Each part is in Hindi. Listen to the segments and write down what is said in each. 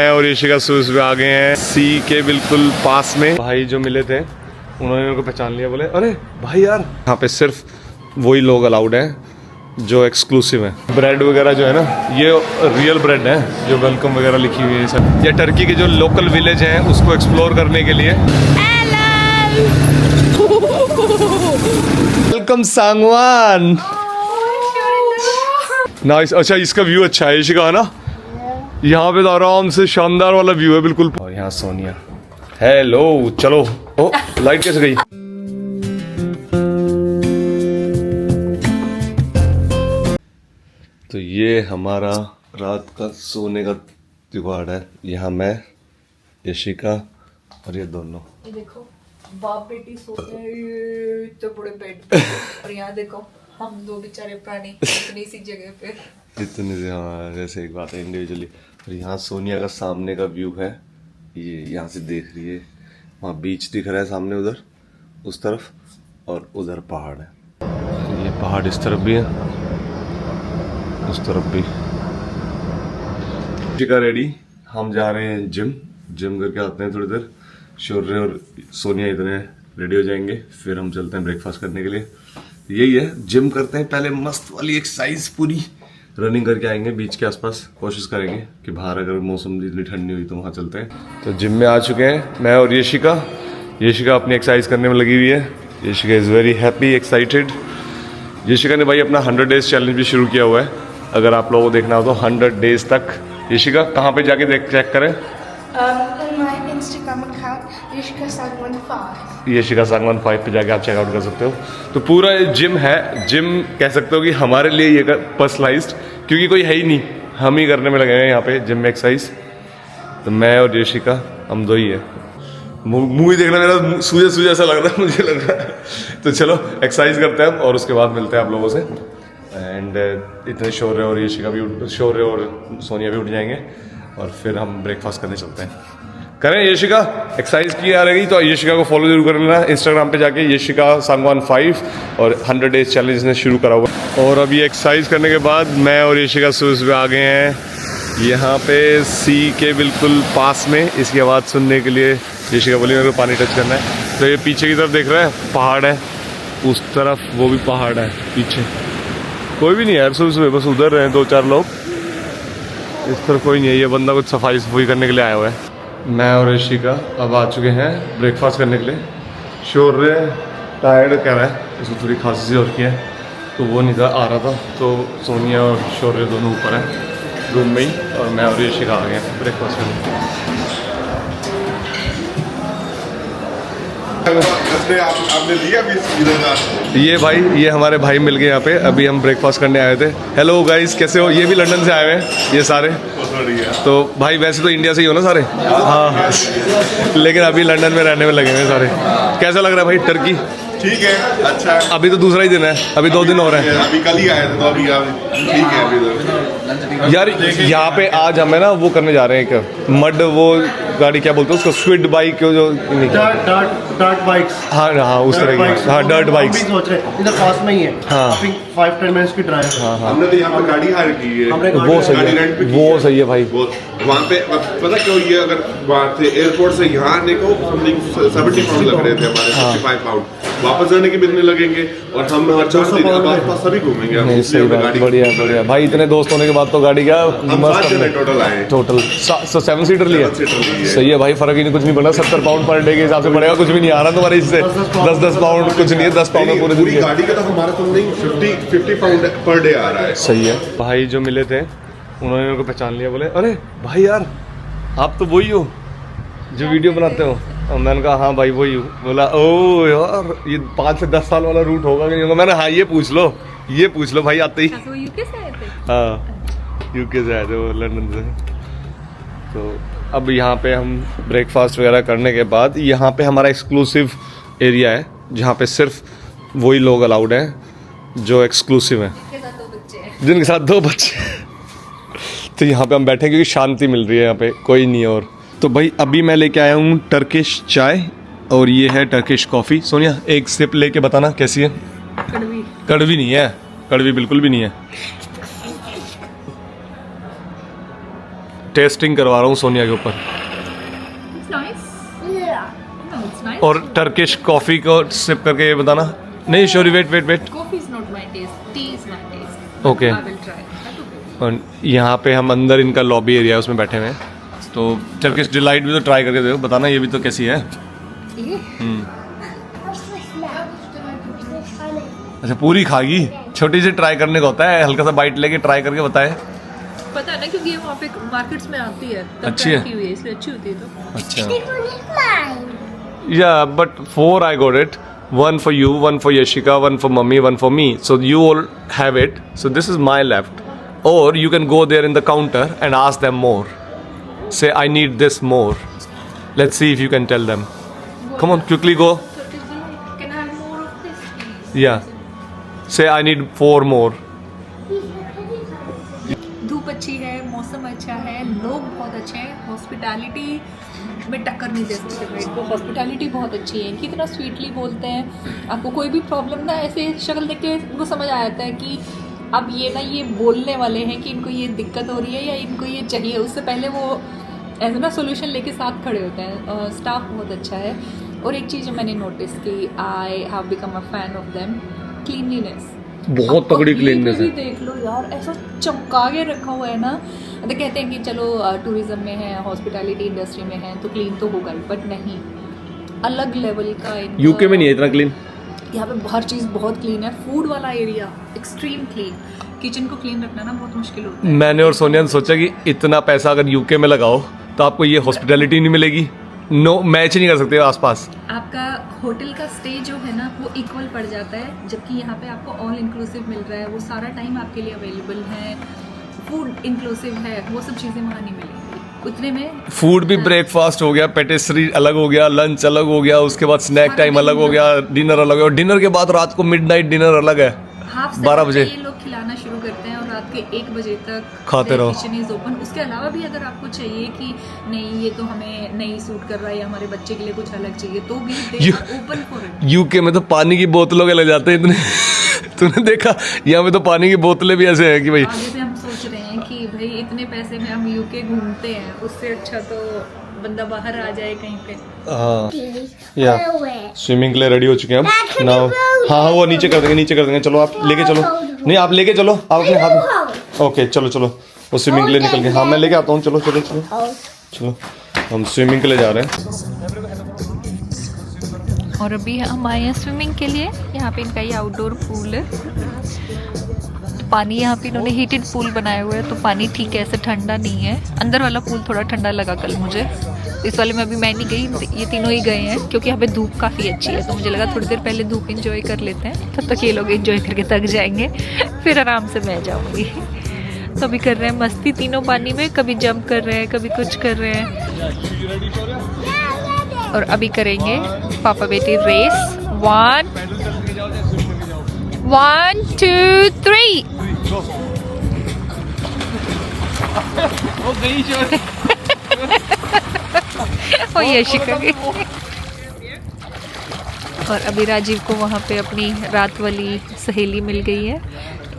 मैं और यशिका सुबह आ गए हैं सी के बिल्कुल पास में। भाई जो मिले थे उन्होंने मेरे को पहचान लिया, बोले अरे भाई यार यहाँ पे सिर्फ वही लोग अलाउड हैं जो एक्सक्लूसिव है। ब्रेड वगैरह जो है ना ये रियल ब्रेड है, जो वेलकम वगैरह लिखी हुई है सब। ये टर्की के जो लोकल विलेज हैं उसको एक्सप्लोर करने के लिए। वेलकम सांगवान। नाइस। अच्छा इसका व्यू अच्छा है यशिका, है ना? यहाँ पे तो आराम से शानदार वाला व्यू है बिल्कुल। और यहाँ सोनिया। हेलो चलो। ओ लाइट कैसे गई? तो ये हमारा रात का सोने का जुगाड़ है। यहाँ मैं, यशिका और ये दोनों। ये देखो बाप बेटी सो रहे तो बड़े बेड पे, और यहाँ देखो हम दो बेचारे प्राणी इतनी सी जगह पे। इतने से हाँ, जैसे एक बात है इंडिविजुअली। और यहाँ सोनिया का सामने का व्यू है, ये यहाँ से देख रही है, वहाँ बीच दिख रहा है सामने उधर उस तरफ, और उधर पहाड़ है। ये पहाड़ इस तरफ भी है, उस तरफ भी। यशिका रेडी, हम जा रहे हैं जिम करके आते हैं थोड़ी देर। शौर्य और सोनिया इतने रेडी हो जाएंगे, फिर हम चलते हैं ब्रेकफास्ट करने के लिए। यही है, जिम करते हैं पहले, मस्त वाली एक्सरसाइज पूरी, रनिंग करके आएंगे बीच के आसपास। कोशिश करेंगे कि बाहर अगर मौसम इतनी ठंडी हुई तो वहाँ चलते हैं। तो जिम में आ चुके हैं मैं और यशिका अपनी एक्सरसाइज करने में लगी हुई है। Yashika is very happy, excited. Yashika ने भाई अपना 100 डेज चैलेंज भी शुरू किया हुआ है। अगर आप लोगों को देखना हो तो 100 डेज तक। यशिका कहाँ पे जाके चेक करें? Instagram account Yeshika Sangwan5। Yashika Sangwan 5 पे जाके आप चेकआउट कर सकते हो। तो पूरा जिम है, जिम कह सकते हो कि हमारे लिए ये पर्सनलाइज्ड, क्योंकि कोई है ही नहीं, हम ही करने में लगे हैं यहाँ पे जिम में एक्सरसाइज। तो मैं और यशिका हम दो ही है। मूवी देखना मेरा सूझा सा लग रहा है, मुझे लग रहा है। तो चलो एक्सरसाइज करते हैं और उसके बाद मिलते हैं आप लोगों से। एंड इतने शौर्य और यशिका भी, शौर्य और सोनिया भी उठ जाएंगे और फिर हम ब्रेकफास्ट करने चलते हैं। करें यशिका एक्सरसाइज की आ रही, तो यशिका को फॉलो जरूर कर लेना इंस्टाग्राम पे जाके, यशिका सांगवान 5, और 100 डेज चैलेंज ने शुरू करा हुआ। और अभी एक्सरसाइज करने के बाद मैं और यशिका सुबह आ गए हैं यहाँ पे सी के बिल्कुल पास में, इसकी आवाज़ सुनने के लिए। यशिका बोली मेरे को पानी टच करना है। तो ये पीछे की तरफ देख रहे हैं पहाड़ है, उस तरफ वो भी पहाड़ है पीछे। कोई भी नहीं है यार सुबह, बस उधर रहे 2-4 लोग, इस तरफ कोई नहीं है। ये बंदा कुछ सफाई करने के लिए आया हुआ है। मैं और यशिका अब आ चुके हैं ब्रेकफास्ट करने के लिए। शौर्य टायर्ड कह रहा है, इसको थोड़ी खांसी सी हो रखी है, तो वो नहीं आ रहा था। तो सोनिया और शौर्य दोनों ऊपर हैं रूम में ही, और मैं और यशिका आ गए हैं ब्रेकफास्ट करने। आपने लिया भी ये भाई, ये हमारे भाई मिल गए यहाँ पे, अभी हम ब्रेकफास्ट करने आए थे। हेलो गाइस, कैसे हो? ये भी लंदन से आए हुए हैं ये सारे। तो भाई वैसे तो इंडिया से ही हो ना सारे? हाँ लेकिन अभी लंदन में रहने में लगे हुए सारे। कैसा लग रहा है भाई टर्की? ठीक है, अच्छा है। अभी तो दूसरा ही दिन है, अभी 2 दिन हो रहे हैं। अभी कल ही आए थे, तो अभी ठीक है। अभी यार यहाँ पे आज हमें ना वो करने जा रहे हैं, एक मड, वो गाड़ी क्या बोलते हैं उसको, स्क्विड बाइक जो डर्ट बाइक्स। हाँ उस तरह की, हाँ डर्ट बाइक्स। सोच रहे हैं इधर पास में ही है। हाँ 5-10 मिनट्स की ड्राइव। हाँ हमने तो यहाँ पे गाड़ी हायर की है। वो सही है, वो सही है भाई। वहाँ पे पता क्यों, ये अगर वहाँ से एयरपोर्ट से यहाँ आने को 70 पाउंड लग रहे थे हमारे, 55 पाउंड। वापस जाने के कितने लगेंगे, और हम हर 4 दिन बाद सभी घूमेंगे। नहीं सही बात, बढ़िया भाई। इतने दोस्त होने के बाद तो गाड़ी का हम 7 जने टोटल आए, टोटल 7 सीटर लिया। सही है भाई, फर्क ही नहीं, कुछ नहीं पड़ा। 70 पाउंड पर डे के हिसाब से पड़ेगा, कुछ भी नहीं आ रहा तुम्हारे इससे। 10-10 पाउंड कुछ नहीं है, 10 पाउंड पूरे दिन गाड़ी का तो हमारा समथिंग 50 पाउंड पर डे आ रहा है। सही है। भाई जो मिले थे उन्होंने मेरे को पहचान लिया, बोले अरे भाई यार आप तो वही हो जो वीडियो बनाते हो। और मैंने कहा हाँ भाई वही हूँ। बोला ओ यार ये 5 से 10 साल वाला रूट होगा कि नहीं होगा? मैंने हाँ ये पूछ लो भाई आते ही। तो यूके से आए थे? हाँ यूके से आए थे वो, लंदन से। तो अब यहाँ पे हम ब्रेकफास्ट वगैरह करने के बाद, यहाँ पे हमारा एक्सक्लूसिव एरिया है जहाँ पे सिर्फ वही लोग अलाउड हैं जो एक्सक्लूसिव हैं, जिनके साथ 2 बच्चे हैं। तो यहाँ पे हम बैठे हैं क्योंकि शांति मिल रही है, यहाँ पे कोई नहीं है। और तो भाई अभी मैं लेके आया हूँ टर्किश चाय, और ये है टर्किश कॉफ़ी। सोनिया एक सिप लेके बताना कैसी है? कड़वी नहीं है, कड़वी बिल्कुल भी नहीं है। टेस्टिंग करवा रहा हूँ सोनिया के ऊपर। It's nice. Yeah. No, it's nice. और टर्किश कॉफ़ी को सिप करके ये बताना। नहीं शोरी, wait. Coffee is not my taste. Tea is my taste. Okay. I will try. That's okay. और यहाँ पे हम अंदर इनका लॉबी एरिया है उसमें बैठे हुए हैं। तो टर्किश डिलाइट भी तो ट्राई करके देखो, बताना ये भी तो कैसी है। ये What's this now? What's this funny? अच्छा पूरी खागी, छोटी सी ट्राई करने का होता है, हल्का सा बाइट लेके ट्राई करके बताए। पता है ना, क्योंकि ये वहाँ पे मार्केट्स में आती है तब अच्छी try है? की हुई है, इसलिए अच्छी होती है तो। अच्छा This one is mine. Yeah, but 4 I got it. 1 for you, 1 for Yashika, 1 for mummy, 1 for me. So you all have it. So this is my left. Or you can go there in the counter and ask them more. Say I need this more. Let's see if you can tell them. Come on, quickly go. Can I have more of this, please? Yeah. Say I need 4 more. धूप अच्छी है, मौसम अच्छा है, लोग बहुत अच्छे हैं, हॉस्पिटैलिटी में टक्कर नहीं दे सकते भाई को। हॉस्पिटैलिटी बहुत अच्छी है इनकी, इतना स्वीटली बोलते हैं। आपको कोई भी प्रॉब्लम ना ऐसे शक्ल देख के उनको समझ आ जाता है कि अब ये बोलने वाले हैं कि इनको ये दिक्कत हो रही है या इनको ये चाहिए, उससे पहले वो ऐसा ना सोल्यूशन लेके साथ खड़े होते हैं। स्टाफ बहुत अच्छा है। और एक चीज़ मैंने नोटिस की, I have become a fan of them, cleanliness. बहुत तगड़ी क्लीननेस है। देख लो यार, ऐसा चमका के रखा हुआ है ना। तो कहते हैं कि चलो टूरिज्म में है, हॉस्पिटैलिटी इंडस्ट्री में है तो क्लीन तो होगा ही, बट नहीं, अलग लेवल का इनका। यूके में नहीं है इतना क्लीन। यहाँ पे हर चीज़ बहुत क्लीन है। फूड वाला एरिया एक्सट्रीम क्लीन। किचन को क्लीन रखना ना बहुत मुश्किल होता है। मैंने और सोनिया ने सोचा कि इतना पैसा अगर यूके में लगाओ तो आपको ये हॉस्पिटैलिटी नहीं मिलेगी। नो मैच ही नहीं कर सकते आसपास। आपका होटल का स्टे जो है ना वो इक्वल पड़ जाता है, जबकि यहाँ पे आपको ऑल इंक्लूसिव मिल रहा है। वो सारा टाइम आपके लिए अवेलेबल है, फूड इंक्लूसिव है, वो सब चीज़ें वहाँ नहीं मिलेंगी उतने में। फूड भी ब्रेकफास्ट हो गया, पेटिस्ट्री अलग हो गया, लंच अलग हो गया, उसके बाद स्नैक टाइम अलग हो गया, डिनर अलग है, और डिनर के बाद रात को मिडनाइट डिनर अलग है। हाफ 12 बजे ये लोग खिलाना शुरू करते हैं और रात के 1 बजे तक खाते रहो। Kitchen is open. उसके अलावा भी अगर आपको चाहिए कि नहीं ये तो हमें नहीं सूट कर रहा है या हमारे बच्चे के लिए कुछ अलग चाहिए तो भी ओपन फॉर इट। यूके में तो पानी की बोतलों के ले जाते हैं इतने। तूने देखा यहाँ पे तो पानी की बोतलें भी ऐसे हैं कि भाई। आगे से हम सोच रहे हैं कि भाई इतने पैसे में हम यूके घूमते हैं, उससे अच्छा तो बंदा बाहर आ जाए कहीं पे। हाँ Please. या Away. स्विमिंग के लिए रेडी हो चुके हैं Dad, हम can ना। you roll हाँ वो नीचे कर देंगे चलो आप लेके चलो। नहीं आप लेके चलो, आप अपने हाथ। ओके चलो वो स्विमिंग के लिए निकल गए। हाँ मैं लेके आता हूँ, चलो Oh. हम स्विमिंग के लिए जा रहे हैं। और अभी हम आए हैं स्विमिंग के लिए। यहाँ पे इनका ये आउटडोर पूल है। पानी यहाँ पे इन्होंने हीटेड पूल बनाया हुआ है तो पानी ठीक है, ऐसे ठंडा नहीं है। अंदर वाला पूल थोड़ा ठंडा लगा कल मुझे। इस वाले में अभी मैं नहीं गई, ये तीनों ही गए हैं क्योंकि यहाँ पे धूप काफ़ी अच्छी है, तो मुझे लगा थोड़ी देर पहले धूप एंजॉय कर लेते हैं, तब तक ये लोग एंजॉय करके थक जाएंगे, फिर आराम से मैं जाऊँगी। तो अभी कर रहे हैं मस्ती तीनों पानी में, कभी जंप कर रहे हैं, कभी कुछ कर रहे हैं। और अभी करेंगे पापा बेटी रेस। 1 2 3। और यशिका की। और अभी राजीव को वहाँ पे अपनी रात वाली सहेली मिल गई है।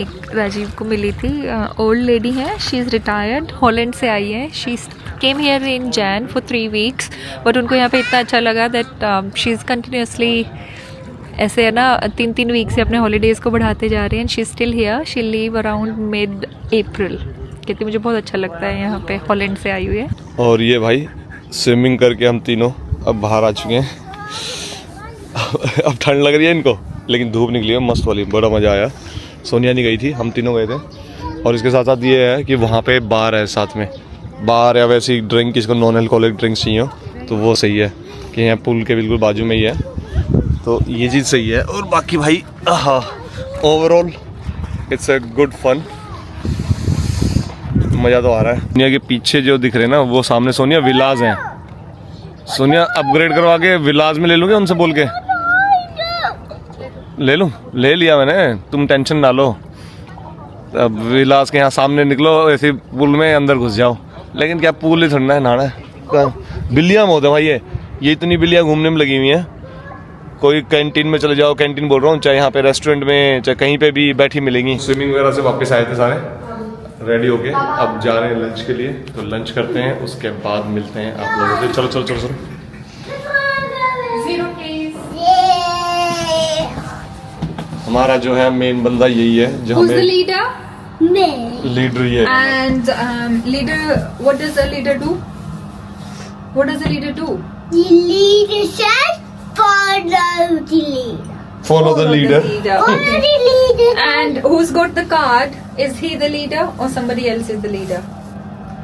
एक राजीव को मिली थी, ओल्ड लेडी है, शी इज़ रिटायर्ड, हॉलैंड से आई है। She came here in Jain for 3 weeks, but उनको यहाँ पे इतना अच्छा लगा दैट शी इज़ कंटिन्यूसली ऐसे है ना 3 वीक से अपने हॉलीडेज़ को बढ़ाते जा रहे हैं। She still here, she leave around mid April. कहती मुझे बहुत अच्छा लगता है यहाँ पे, हॉलैंड से आई हुई है। और ये भाई स्विमिंग करके हम तीनों अब बाहर आ चुके हैं। अब ठंड लग रही है इनको, लेकिन धूप निकली है मस्त वाली, बड़ा मज़ा आया। सोनिया नहीं गई थी, हम तीनों गए थे। और इसके साथ साथ ये है कि वहाँ पे बार है, साथ में बार या वैसी ड्रिंक, किसको नॉन अल्कोहलिक ड्रिंक्स चाहिए तो वो सही है कि यहाँ पुल के बिल्कुल बाजू में ही है, तो ये चीज़ सही है। और बाकी भाई हाँ overall it's a good fun, मज़ा तो आ रहा है। सोनिया के पीछे जो दिख रहे हैं ना वो सामने सोनिया विलाज हैं। सोनिया अपग्रेड करवा के विलाज में ले लूँगे उनसे बोल के। ले लूँ, ले लिया मैंने, तुम टेंशन ना लो। अब विलास के यहाँ सामने निकलो, ऐसे पुल में अंदर घुस जाओ। लेकिन क्या पूल ही ठंडा है, नहाना है। बिल्लियाँ बहुत है भाई, ये इतनी बिल्लियाँ घूमने में लगी हुई हैं। कोई कैंटीन में चले जाओ, कैंटीन बोल रहा हूँ, चाहे यहाँ पे रेस्टोरेंट में चाहे कहीं पे भी बैठी मिलेंगी। स्विमिंग वगैरह से वापस आए थे सारे, रेडी हो गए, अब जा रहे हैं लंच के लिए। तो लंच करते हैं, उसके बाद मिलते हैं आप लोगों से। चलो चलो चलो चलो। हमारा जो है मेन बंदा यही है जो Who's the हमें leader? Me. लीडर ये है। And leader, what does the leader do? What does the leader do? The leader said, follow the leader. Follow the leader. Follow the leader. And who's got the card? Is he the leader or somebody else is the leader?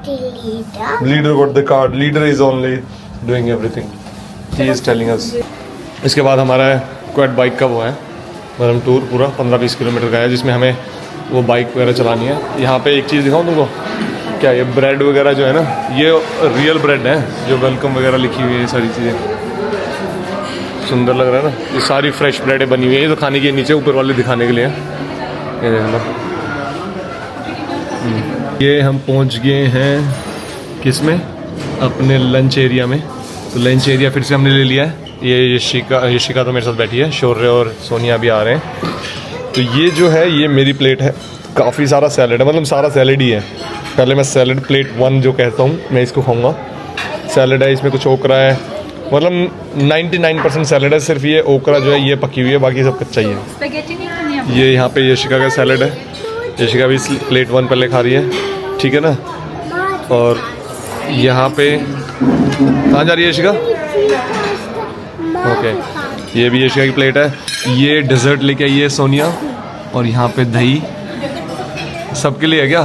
The leader. Leader got the card, leader is only doing everything, he is telling us. इसके बाद हमारा क्वाड बाइक का वो है मतलब टूर पूरा 15-20 किलोमीटर का है, जिसमें हमें वो बाइक वगैरह चलानी है। यहाँ पे एक चीज़ दिखाऊँ तुमको, क्या ये ब्रेड वगैरह जो है ना, ये रियल ब्रेड है, जो वेलकम वगैरह लिखी हुई है, ये सारी चीज़ें सुंदर लग रहा है ना। ये सारी फ्रेश ब्रेडें बनी हुई है, ये तो खाने की नीचे ऊपर वाले दिखाने के लिए है। ये देख लो, ये हम पहुंच गए हैं किस में, अपने लंच एरिया में। तो लंच एरिया फिर से हमने ले लिया है। ये यशिका तो मेरे साथ बैठी है, शौर्य और सोनिया भी आ रहे हैं। तो ये जो है ये मेरी प्लेट है, काफ़ी सारा सैलड है, मतलब सारा सैलड ही है। पहले मैं सैलड प्लेट 1 जो कहता हूँ मैं इसको खाऊंगा। सैलड है, इसमें कुछ ओकरा है, मतलब 99% सैलड है, सिर्फ ये ओकरा जो है ये पकी हुई है, बाकी सब कच्चा ही है। Spaghetti नहीं खानी आपको? ये यहाँ पे यशिका का सैलड है, यशिका भी प्लेट 1 पहले खा रही है, ठीक है ना। और यहाँ पे कहाँ जा रही है यशिका? ओके, ये भी यशिका की प्लेट है। ये डेजर्ट लेके आई है सोनिया, और यहाँ पे दही सबके लिए है क्या।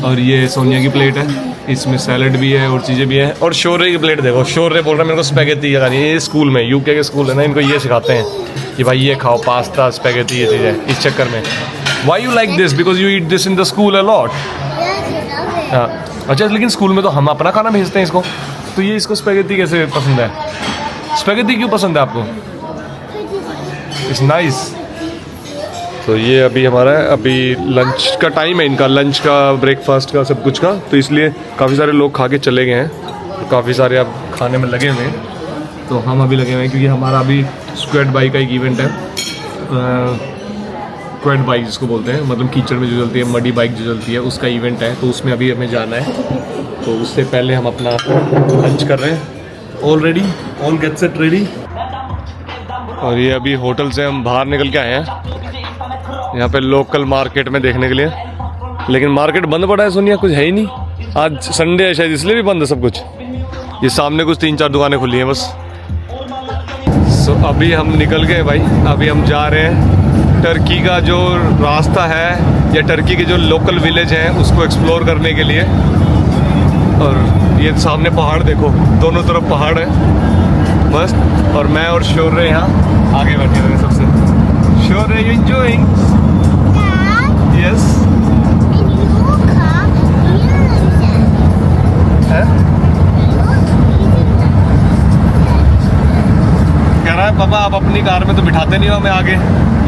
और ये सोनिया की प्लेट है, इसमें सैलड भी है और चीज़ें भी हैं। और शौर्य की प्लेट देखो, शौर्य बोल रहा है मेरे को स्पैगेटी खानी है। ये स्कूल में, यूके के स्कूल है ना, इनको ये सिखाते हैं कि भाई ये खाओ, पास्ता स्पैगेटी ये चीज़ें, इस चक्कर में। Why you like this? Because you eat this in the school a lot. हाँ अच्छा, लेकिन स्कूल में तो हम अपना खाना भेजते हैं इसको, तो ये इसको स्पैगेटी कैसे पसंद है? स्पैगेटी क्यों पसंद है आपको? It's nice. तो ये अभी हमारा है, अभी लंच का टाइम है इनका, लंच का, ब्रेकफास्ट का, सब कुछ का। तो इसलिए काफ़ी सारे लोग खा के चले गए हैं, तो काफ़ी सारे अब खाने में लगे हुए हैं। तो हम अभी लगे हुए हैं क्योंकि हमारा अभी स्क्वाड बाइक का एक इवेंट है। स्क्वाड बाइक जिसको बोलते हैं, मतलब कीचड़ में जो चलती है, मडी बाइक जो चलती है, उसका इवेंट है। तो उसमें अभी हमें जाना है, तो उससे पहले हम अपना लंच कर रहे हैं। Already all get set ready. और ये अभी होटल से हम बाहर निकल के आए हैं यहाँ पे लोकल मार्केट में देखने के लिए, लेकिन मार्केट बंद पड़ा है सोनिया, कुछ है ही नहीं। आज संडे है शायद, इसलिए भी बंद है सब कुछ। ये सामने कुछ 3-4 दुकानें खुली हैं बस। सो अभी हम निकल गए भाई, अभी हम जा रहे हैं टर्की का जो रास्ता है, या टर्की के जो लोकल विलेज हैं उसको एक्सप्लोर करने के लिए। और ये सामने पहाड़ देखो, दोनों तरफ पहाड़ है मस्त। और मैं और शौर्य यहाँ आगे बैठे हुए हैं सबसे। शौर्य, यू एंजॉयिंग? यस। कह रहा है पापा आप अपनी कार में तो बिठाते नहीं हो हमें आगे,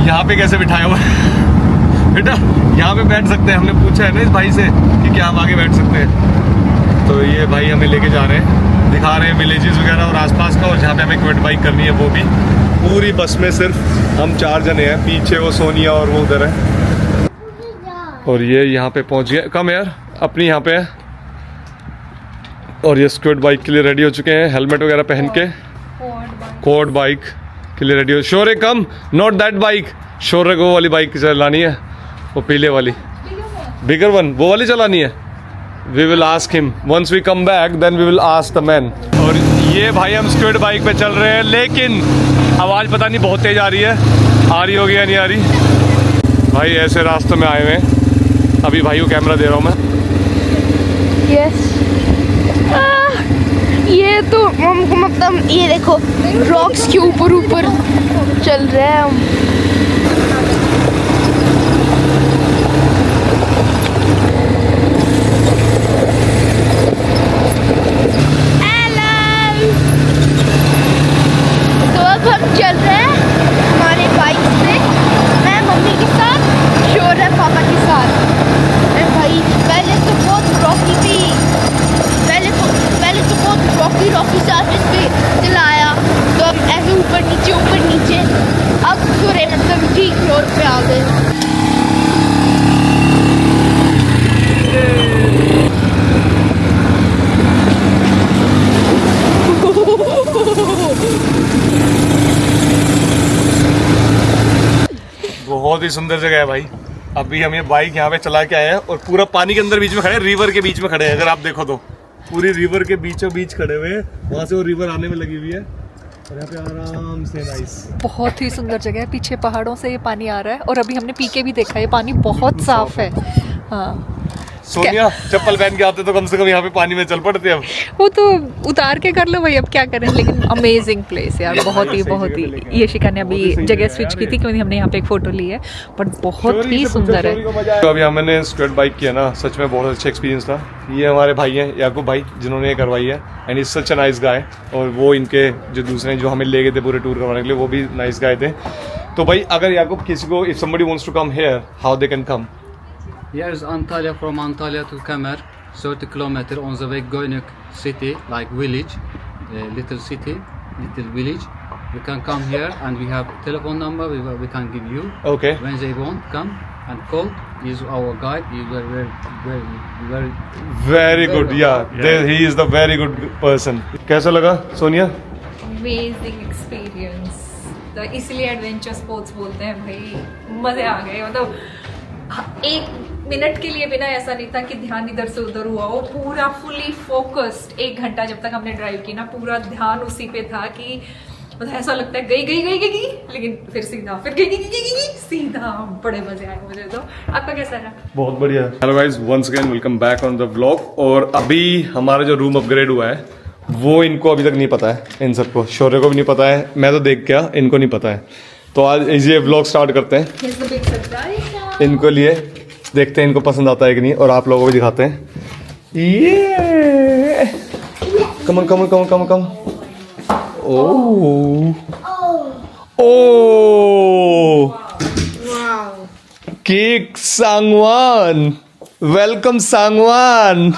यहाँ पे कैसे बिठाया हुआ है? बेटा यहाँ पे बैठ सकते हैं, हमने पूछा है ना इस भाई से कि क्या हम आगे बैठ सकते हैं। तो ये भाई हमें लेके जा रहे हैं, दिखा रहे हैं विलेजेस वगैरह और आसपास का, और जहाँ पे हमें क्वाड बाइक करनी है वो भी। पूरी बस में सिर्फ हम 4 जने हैं, पीछे वो सोनिया और वो उधर है। और ये यहाँ पे पहुँच गए, कम यार अपनी यहाँ पे है। और ये स्क्वाड बाइक के लिए रेडी हो चुके हैं, हेलमेट वगैरह पहन के। क्वाड बाइक के लिए रेडी हो। शौर्य कम, नॉट दैट बाइक। शौर्य को वो वाली बाइक चलानी है, वो पीले वाली, बिगर वन, वो वाली चलानी है। We will ask him once we come back, then we will ask the man. और ये भाई हम स्क्वाड बाइक पे चल रहे हैं, लेकिन आवाज़ पता नहीं बहुत तेज आ रही है, आ रही होगी या नहीं आ रही। भाई ऐसे रास्ते में आए हुए हैं। अभी भाई को कैमरा दे रहा हूँ मैं। यस। ये तो हमको मतलब ये देखो रॉक्स के ऊपर ऊपर चल रहे हैं हम। तो अब हम चल रहे हैं हमारे बाइक से, मैं मम्मी के साथ, शौर्य पापा के साथ। अरे भाई पहले तो बहुत रॉकी थी, पहले तो बहुत रॉकी सरफेस पे चलाया, तो अब ऐसे ऊपर नीचे, अब थोड़े मतलब ठीक रोड पे आ गए। बहुत ही सुंदर जगह है भाई। अभी हम ये बाइक यहाँ पे चला के आए हैं और पूरा पानी के अंदर बीच में खड़े हैं, रिवर के बीच में खड़े हैं। अगर आप देखो तो पूरी रिवर के बीचों बीच खड़े हुए हैं, वहाँ से वो रिवर आने में लगी हुई है और यहाँ पे आराम से नाइस। बहुत ही सुंदर जगह है, पीछे पहाड़ों से ये पानी आ रहा है और अभी हमने पी के भी देखा है, पानी बहुत साफ है। हाँ सोनिया चप्पल पहन के आते तो कम से कम यहाँ पे पानी में चल पड़ते अब। वो तो उतार के कर लो भाई, अब क्या करें। लेकिन अमेजिंग प्लेस यार, बहुत ही ये शिखा ने अभी जगह स्विच की थी क्योंकि हमने यहाँ पे एक फोटो ली है, बट बहुत ही सुंदर है। तो अभी हमने स्क्वाड बाइक किया ना, सच में बहुत अच्छा एक्सपीरियंस था। ये हमारे भाई हैं याकूब भाई, जिन्होंने ये करवाई है and is such a nice guy. और वो इनके जो दूसरे जो हमें ले गए थे पूरे टूर करवाने के लिए, वो भी नाइस गाय थे। तो भाई अगर याकूब किसी को if somebody wants to come here, how they can come? Here is Antalya, from Antalya to Kemer, 30 kilometer on the way Goynuk city, like village, little city, little village. You can come here and we have telephone number we can give you. Okay. When they want, come and call. He is our guide. He is very very good, या he is the very good person. कैसा लगा सोनिया? अमेजिंग एक्सपीरियंस, तो इसलिए एडवेंचर स्पोर्ट्स बोलते हैं भाई। मजे आ गए, मतलब एक मिनट के लिए बिना ऐसा नहीं था कि ध्यान इधर से उधर हुआ हो, पूरा फुली फोकस्ड। 1 घंटा जब तक हमने ड्राइव की ना, पूरा ध्यान उसी पे था कि मतलब ऐसा लगता है गई, लेकिन फिर सीधा, फिर गई सीधा। बड़े मजे आए मुझे तो। आपका कैसा रहा? बहुत बढ़िया। Hello guys, once again welcome back on the vlog. और अभी हमारा जो रूम अपग्रेड हुआ है वो इनको अभी तक नहीं पता है, इन सबको, शौर्य को भी नहीं पता है, मैं तो देख गया, इनको नहीं पता है। तो आज ये व्लॉग स्टार्ट करते हैं इनको लिए, देखते हैं इनको पसंद आता है कि नहीं, और आप लोगों को भी दिखाते हैं। ये come come. Okay Sangwan, welcome Sangwan.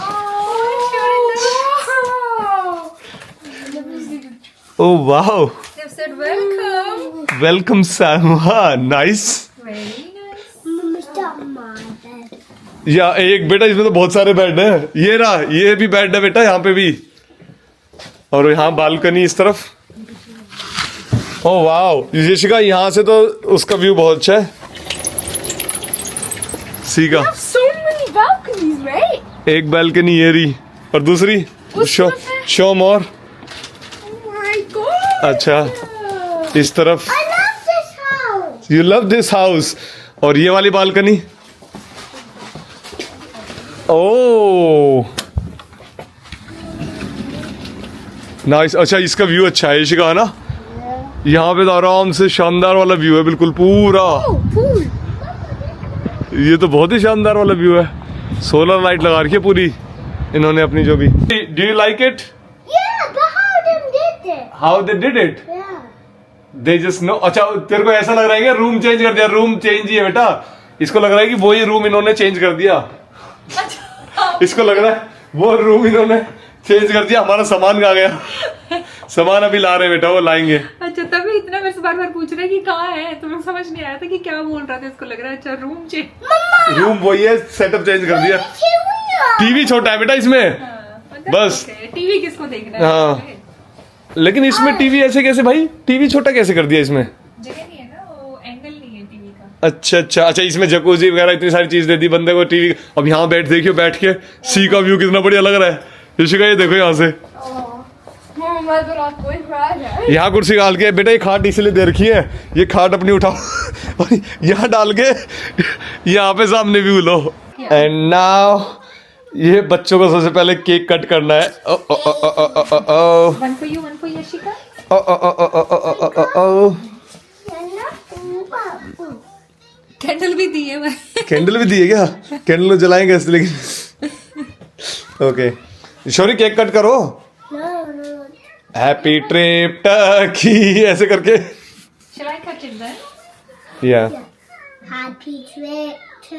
Oh wow, welcome Sangwan, nice. या एक बेटा, इसमें तो बहुत सारे बेड हैं। ये रहा, ये भी बेड है बेटा, यहाँ पे भी, और यहाँ बालकनी इस तरफ। ओह वाओ, यशिका यहाँ से तो उसका व्यू बहुत अच्छा है, सी का। So many balconies, right? एक बालकनी ये रही, और दूसरी show more. Oh my god! अच्छा, इस तरफ I love this house. You love this house. और ये वाली बालकनी, ओह नाइस। अच्छा, इसका व्यू अच्छा है यशिका, है ना? यहाँ पे तो आराम से शानदार वाला व्यू है, बिल्कुल पूरा। Oh, pool. ये तो बहुत ही शानदार वाला व्यू है। सोलर लाइट लगा रखी है पूरी इन्होंने अपनी, जो भी। Do you like it? Yeah, but how them did it? How they did it? Yeah. They just know. अच्छा, तेरे को ऐसा लग रहा है कि रूम चेंज कर दिया? रूम चेंज ही है बेटा, इसको लग रहा है कि वो ही रूम इन्होंने चेंज कर दिया। इसको लग रहा है वो रूम इन्होंने चेंज कर दिया। हमारा सामान कहाँ गया? सामान अभी ला रहे बेटा, वो लाएंगे। अच्छा, तभी इतना मेरे से बार पूछ रहे कि कहाँ है, तो मुझे समझ नहीं आया था कि क्या बोल रहा था। इसको लग रहा है अच्छा रूम चेंज, रूम वही है, सेटअप चेंज कर दिया। टीवी छोटा है बेटा इसमें, बस। टीवी किसको देखना है? हाँ, लेकिन इसमें टीवी ऐसे कैसे भाई? टीवी छोटा कैसे कर दिया इसमें? जगह नहीं है ना, वो एंगल नहीं है टीवी का। अच्छा, इसमें जकूजी वगैरह इतनी सारी चीज दे दी बंदे को टीवी। अब यहाँ देखियो, बैठ के सी का व्यू कितना बढ़िया लग रहा है। ऋषिका ये देखो यहाँ से, यहाँ कुर्सी डाल के बेटा, ये खाट इसलिए दे रखी है, ये खाट अपनी उठाओ और यहाँ डाल के यहाँ पे सामने व्यू लो। एंड नाउ ये बच्चों को सबसे पहले केक कट करना है। One for you, one for Yashika. Candle भी दी है भाई। कैंडल भी दी है क्या? कैंडल जलाएंगे ऐसे, लेकिन ओके। शौरी केक कट करो। हैप्पी ट्रिप टर्की ऐसे करके। Shall I cut it then? या Happy trip to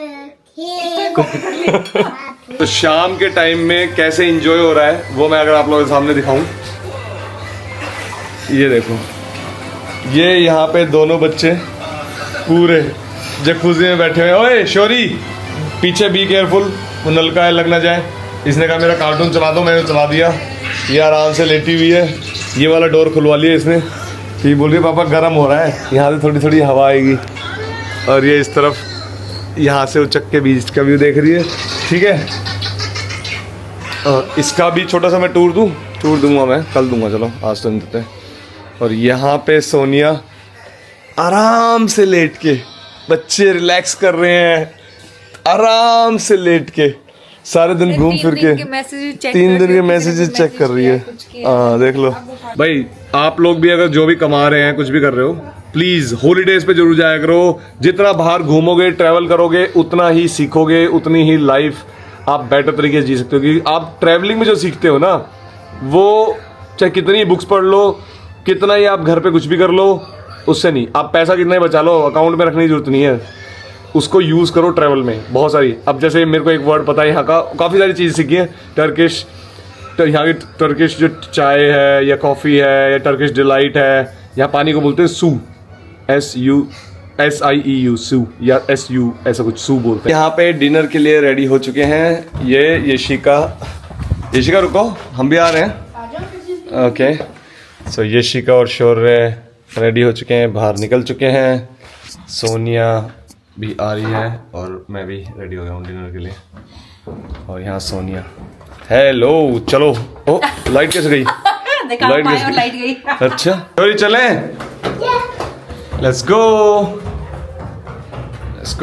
तो शाम के टाइम में कैसे एंजॉय हो रहा है वो मैं अगर आप लोगों के सामने दिखाऊं, ये देखो, ये यहाँ पे दोनों बच्चे पूरे जकूज़ी में बैठे हुए हैं। ओए शौरी, पीछे बी केयरफुल, वो नलका है, लग ना जाए। इसने कहा मेरा कार्टून चला दो, मैंने चला दिया। ये आराम से लेटी हुई है, ये वाला डोर खुलवा लिया इसने। ये बोल रही है पापा गर्म हो रहा है, यहाँ से थोड़ी थोड़ी हवा आएगी। और ये इस तरफ यहाँ से उचक के बीच का व्यू देख रही है, ठीक है। और इसका भी छोटा सा मैं टूर दूंगा मैं, कल दूंगा, चलो आज तो नहीं देते। और यहाँ पे सोनिया आराम से लेट के, बच्चे रिलैक्स कर रहे हैं आराम से लेट के, सारे दिन घूम फिर के 3 दिन के मैसेजेस चेक कर रही है। हाँ देख लो भाई, आप लोग भी अगर जो भी कमा रहे हैं, कुछ भी कर रहे हो, प्लीज हॉलीडेज पे जरूर जाया करो। जितना बाहर घूमोगे, ट्रैवल करोगे, उतना ही सीखोगे, उतनी ही लाइफ आप बेटर तरीके से जी सकते हो। क्योंकि आप ट्रैवलिंग में जो सीखते हो ना, वो चाहे कितनी बुक्स पढ़ लो, कितना ही आप घर पे कुछ भी कर लो, उससे नहीं। आप पैसा कितना ही बचा लो, अकाउंट में रखने की जरूरत नहीं है, उसको यूज़ करो ट्रैवल में बहुत सारी। अब जैसे मेरे को एक वर्ड पता है यहाँ का, काफ़ी सारी चीज़ सीखी है। टर्किश, तो यहाँ की टर्किश जो चाय है या कॉफ़ी है या टर्किश डिलाइट है, यहाँ पानी को बोलते हैं सू, SIEU सू, या SU ऐसा कुछ सू बोलते हैं। यहाँ पे डिनर के लिए रेडी हो चुके हैं। ये यशिका रुको, हम भी आ रहे हैं। ओके, सो यशिका और शौर्य रेडी हो चुके हैं, बाहर निकल चुके हैं। सोनिया भी आ रही है और मैं भी रेडी हो गया हूँ डिनर के लिए। और यहाँ सोनिया, हेलो, चलो। ओ लाइट कैसे गई? लाइट गई। अच्छा चलिए चलें, लेट्स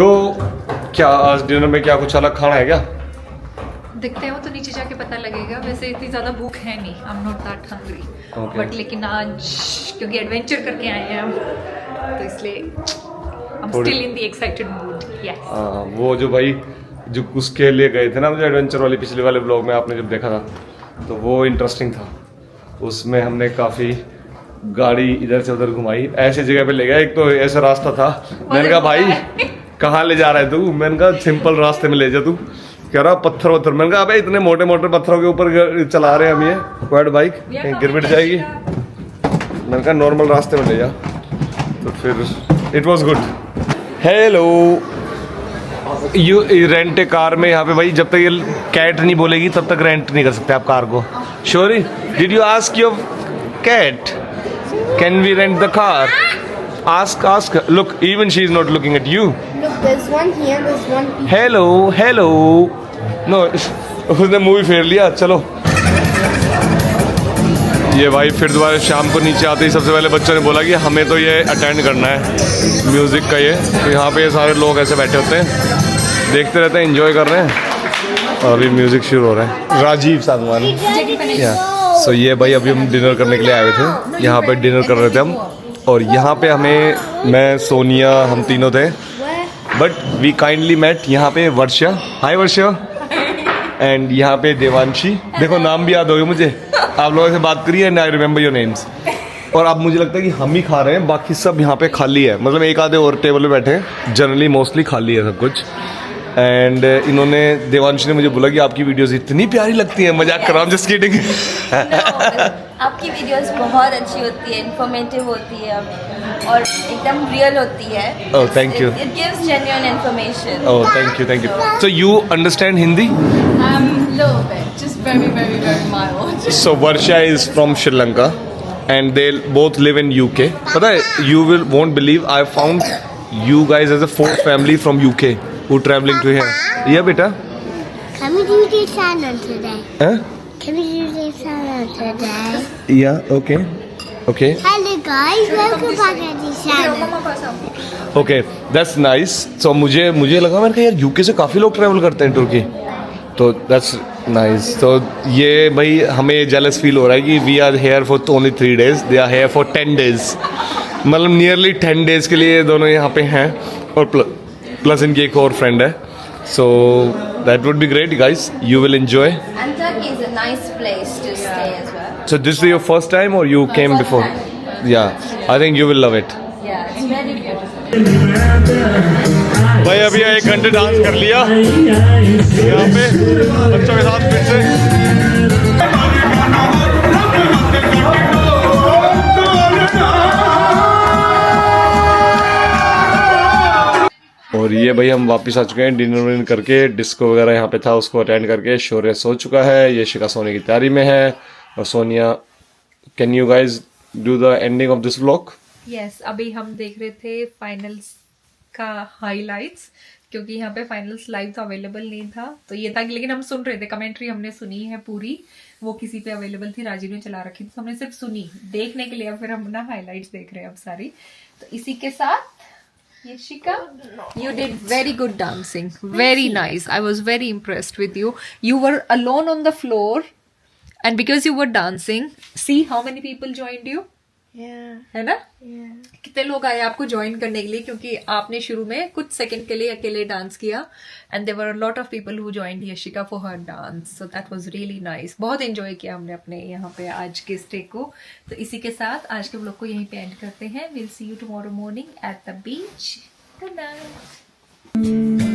गो। क्या आज डिनर में क्या कुछ अलग खाना है क्या? दिखते हैं वो तो नीचे जाके पता लगेगा। वैसे इतनी ज़्यादा भूख है नहीं, I am not that hungry, but लेकिन आज क्योंकि एडवेंचर करके आए हैं हम, तो इसलिए I am still in the excited mood. Yes, वो जो भाई जो उसके लिए गए थे ना, मुझे एडवेंचर वाली पिछले वाले ब्लॉग में आपने जब देखा था, तो वो इंटरेस्टिंग था। उसमें हमने काफ़ी गाड़ी इधर से उधर घुमाई, ऐसी जगह पे ले गया। एक तो ऐसा रास्ता था, मैंने कहा भाई कहाँ ले जा रहा है तू? मैंने कहा सिंपल रास्ते में ले जा तू। कह रहा पत्थर। मैंने कहा अबे इतने मोटे मोटे पत्थरों के ऊपर चला रहे हैं हम ये क्वाड बाइक, कहीं गिर मिट जाएगी। मैंने कहा नॉर्मल रास्ते में ले जा। तो फिर it was good. Hello, you rent a car में यहाँ पे भाई जब तक ये कैट नहीं बोलेगी तब तक रेंट नहीं कर सकते आप कार को। Sorry, did you ask your cat can we rent the car? Ask. Look, even she is not looking at you. Look, there's one here, there's one here. Hello. No, उसने मूवी फेर लिया। चलो, ये भाई फिर दोबारा शाम को नीचे आते ही सबसे पहले बच्चों ने बोला कि हमें तो ये अटेंड करना है म्यूज़िक का। ये तो यहाँ पे ये सारे लोग ऐसे बैठे होते हैं, देखते रहते हैं, एंजॉय कर रहे हैं। और अभी म्यूज़िक शुरू हो रहा है। राजीव सांगवानी, सो ये भाई अभी हम डिनर करने के लिए आए थे, यहाँ पे डिनर कर रहे थे हम। और यहाँ पे मैं सोनिया, हम तीनों थे, बट वी काइंडली मेट यहाँ पे वर्षा। हाय वर्षा। एंड यहाँ पे देवांशी, देखो नाम भी याद हो गया मुझे, आप लोगों से बात करिए and I remember your names. और अब मुझे लगता है कि हम ही खा रहे हैं, बाकी सब यहाँ पे खाली है, मतलब एक आधे और टेबल पे बैठे हैं, जनरली मोस्टली खाली है सब कुछ। एंड इन्होंने, देवांशी ने मुझे बोला कि आपकी वीडियोस इतनी प्यारी लगती हैं। मजाक कर रहा हूँ, जस्ट किडिंग। आपकी वीडियोस बहुत अच्छी होती है, इंफॉर्मेटिव होती है और एकदम रियल होती है। Oh, thank you. It gives genuine information. Oh, thank you. So you understand Hindi? Little bit, just very mild. So Varsha is from Sri Lanka and they both live in UK. पता है, you won't believe I found you guys as a fourth family from UK who traveling to here. Yeah, beta. Can we do this channel today? Huh? Can we do this channel today? Yeah. Okay. Hello guys, welcome back to this channel. Okay, that's nice. So मुझे लगा, मैंने कहा यार UK से काफ़ी लोग ट्रैवल करते हैं तुर्की, तो that's nice. तो ये भाई हमें जेलस फील हो रहा है कि we are here for only 3 days, they are here for 10 days. मतलब नियरली 10 days के लिए दोनों यहाँ पे हैं। और प्लस इनकी एक और फ्रेंड है। So that would be great, guys. You will enjoy. And Turkey is a nice place to stay as well. So this is your first time or you came first before? time. Yeah, I think you will love it. Yeah, it's very beautiful. भाई अभी 1 घंटे डांस कर लिया यहाँ पे बच्चों के साथ फिर से। और ये भाई हम वापस आ चुके हैं डिनर विनर करके। डिस्को वगैरह यहाँ पे था, उसको अटेंड करके शौर्य सो चुका है, ये शिका सोने की तैयारी में है। और Sonia, can you guys do the ending of this vlog? Yes, अभी हम देख रहे थे फाइनल का हाइलाइट्स, क्योंकि यहाँ पे फाइनल्स लाइव तो अवेलेबल नहीं था, तो ये था कि लेकिन हम सुन रहे थे, कमेंट्री हमने सुनी है पूरी, वो किसी पे अवेलेबल थी, राजीव ने चला रखी थी, तो हमने सिर्फ सुनी देखने के लिए, अब फिर हम ना हाइलाइट्स देख रहे हैं अब सारी। तो इसी के साथ Yashika, you did very good dancing, very nice. I was very impressed with you. You were alone on the floor, and because you were dancing, see how many people joined you, Yeah. है ना? Yeah. कितने लोग आए आपको ज्वाइन करने के लिए, क्योंकि आपने शुरू में कुछ सेकंड के लिए अकेले डांस किया, and there were a lot of people who joined Yashika for her dance, so that was really nice. बहुत एंजॉय किया हमने अपने यहाँ पे आज के स्टे को। तो इसी के साथ आज के व्लॉग को यहीं पे एंड करते हैं। Will see you tomorrow morning at the beach. Good night.